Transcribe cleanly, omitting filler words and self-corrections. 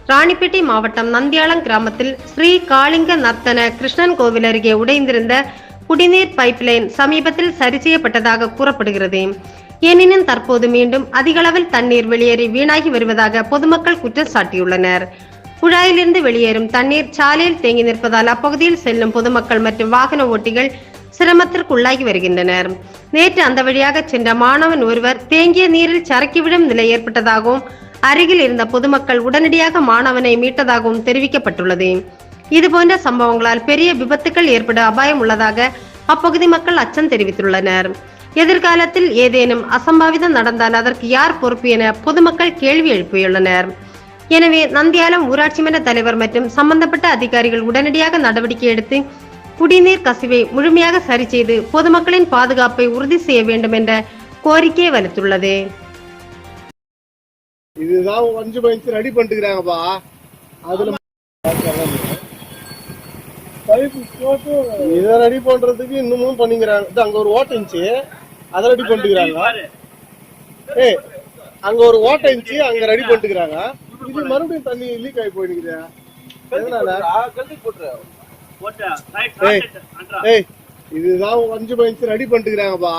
ராணிப்பேட்டை மாவட்டம் நந்தியாளம் கிராமத்தில் ஸ்ரீ காளிங்க நர்த்தன கிருஷ்ணன் கோவில் அருகே உடைந்திருந்த குடிநீர் பைப்லைன் சமீபத்தில் சரி செய்யப்பட்டதாக கூறப்படுகிறது. எனினும் தற்போது மீண்டும் அதிகளவில் தண்ணீர் வெளியேறி வீணாகி வருவதாக பொதுமக்கள் குற்றம் சாட்டியுள்ளனர். குழாயிலிருந்து வெளியேறும் தண்ணீர் சாலையில் தேங்கி நிற்பதால் அப்பகுதியில் செல்லும் பொதுமக்கள் மற்றும் வாகன ஓட்டிகள் சிரமத்திற்குள்ளாகி வருகின்றனர். நேற்று அந்த வழியாக சென்ற மாணவன் ஒருவர் தேங்கிய நீரில் சறுக்கிவிடும் நிலை ஏற்பட்டதாகவும் அருகில் இருந்த பொதுமக்கள் உடனடியாக மாணவனை மீட்டதாகவும் தெரிவிக்கப்பட்டுள்ளது. இதுபோன்ற சம்பவங்களால் பெரிய விபத்துக்கள் ஏற்பட அபாயம் உள்ளதாக அப்பகுதி மக்கள் அச்சம் தெரிவித்துள்ளனர். எதிர்காலத்தில் ஏதேனும் அசம்பாவிதம் நடந்தால் அதற்கு யார் பொறுப்பு என பொதுமக்கள் கேள்வி எழுப்பியுள்ளனர். எனவே நந்தியாலம் ஊராட்சி மன்ற தலைவர் மற்றும் சம்பந்தப்பட்ட அதிகாரிகள் உடனடியாக நடவடிக்கை எடுத்து குடிநீர் கசிவை முழுமையாக சரி செய்து பொதுமக்களின் பாதுகாப்பை உறுதி செய்ய வேண்டும் என்ற கோரிக்கை வலுத்துள்ளது. இதுதான் 5 பைன்ஸ் ரெடி பண்ணிட்டுக்கிறாங்கப்பா. அதுல பைப் போட்டு இதை ரெடி பண்றதுக்கு இன்னமும் பண்ணிக்கிறாங்க. அங்க ஒரு ஓட்டை இருந்துச்சு, அதை ரெடி பண்ணிட்டுக்கிறாங்க. அங்க ஒரு ஓட்டை இருந்துச்சு, அங்க ரெடி பண்ணிட்டுக்கிறாங்க. இது மறுபடியும் தண்ணி லீக் ஆகி போயிடுக்குது. இதுதான் 5 பைன்ஸ் ரெடி பண்ணிட்டுக்கிறாங்கப்பா.